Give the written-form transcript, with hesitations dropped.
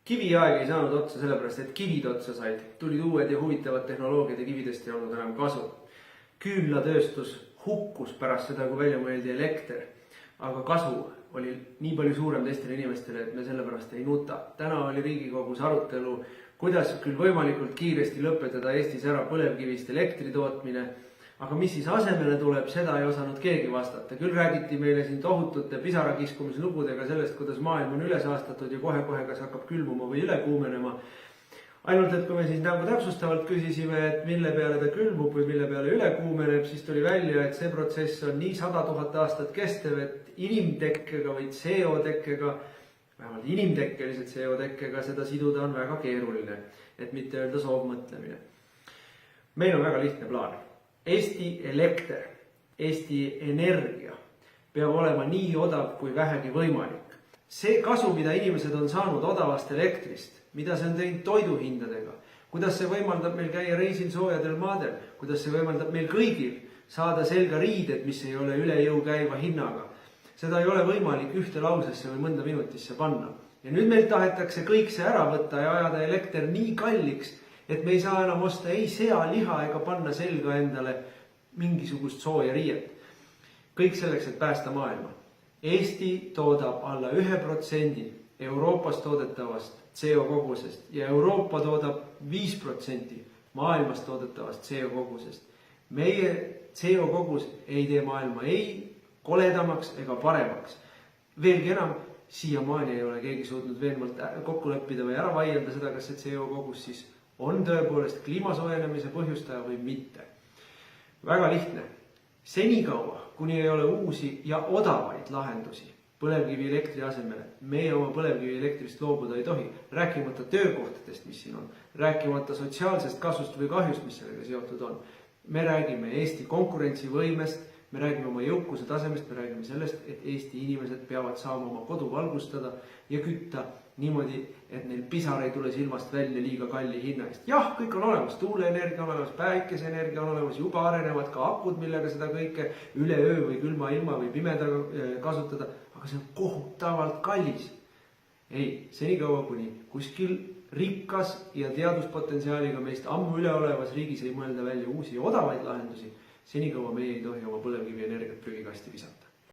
Kiviaeg ei saanud otsa sellepärast, et kivid otsa said. Tulid uued ja huvitavad tehnoloogiad ja kividest ei olnud enam kasu. Küünlatööstus hukkus pärast seda, kui välja mõeldi elekter. Aga kasu oli nii palju suurem teistele inimestele, et me sellepärast ei nuta. Täna oli Riigikogus arutelu, kuidas küll võimalikult kiiresti lõpetada Eestis ära põlevkivist elektri tootmine. Aga mis siis asemele tuleb, seda ei osanud keegi vastata. Küll räägiti meile siin tohutute pisarakiskumislugudega sellest, kuidas maailm on üles aastatud ja kohe-kohe kas hakkab külmuma või üle kuumenema. Ainult, et kui me siis nagu täpsustavalt küsisime, et mille peale ta külmub või mille peale üle kuumeneb, siis tuli välja, et see protsess on nii 100 000 aastat kestev, et inimtekkega või CO-tekkega, vähemalt inimtekkeliselt CO-tekkega seda siduda on väga keeruline, et mitte öelda soovmõtlemine. Meil on väga lihtne plaan. Eesti elekter, Eesti energia peab olema nii odav kui vähegi võimalik. See kasu, mida inimesed on saanud odavast elektrist, mida see on teinud toiduhindadega, kuidas see võimaldab meil käia reisil soojadel maadel, kuidas see võimaldab meil kõigil saada selga riided, mis ei ole üle jõu käiva hinnaga. Seda ei ole võimalik ühte lausesse või mõnda minutisse panna. Ja nüüd meil tahetakse kõik see ära võtta ja ajada elekter nii kalliks, et me ei saa enam osta ei sealiha ega panna selga endale mingisugust sooja riiet. Kõik selleks, et päästa maailma. Eesti toodab alla 1% Euroopas toodetavast CO kogusest ja Euroopa toodab 5% maailmas toodetavast CO kogusest. Meie CO kogus ei tee maailma ei koledamaks ega paremaks. Veelgi enam, siiamaani ei ole keegi suutnud veenvalt kokku leppida või ära vaielda seda, kas see CO kogus siis on tõepoolest kliimasoojenemise põhjustaja või mitte. Väga lihtne. Senikaua, kuni ei ole uusi ja odavaid lahendusi põlevkivi elektri asemele, meie oma põlevkivi elektrist loobuda ei tohi. Rääkimata töökohtadest, mis siin on. Rääkimata sotsiaalsest kasust või kahjust, mis sellega seotud on. Me räägime Eesti konkurentsivõimest, me räägime oma jõukuse tasemest, me räägime sellest, et Eesti inimesed peavad saama oma kodu valgustada ja kütta niimoodi, et neil pisar ei tule silmast välja liiga kalli hinna eest. Jah, kõik on olemas, tuuleenergia on olemas, päikeseenergia on olemas, juba arenevad ka akud, millega seda kõike üle öö või külma ilma või pimedaga kasutada, aga see on kohutavalt kallis. Ei, senikaua kuni kuskil rikkas ja teaduspotentsiaaliga meist ammu üle olevas riigis ei mõelda välja uusi ja odavaid lahendusi, senikaua meie ei tohi oma põlevkivi energiat prügikasti visata.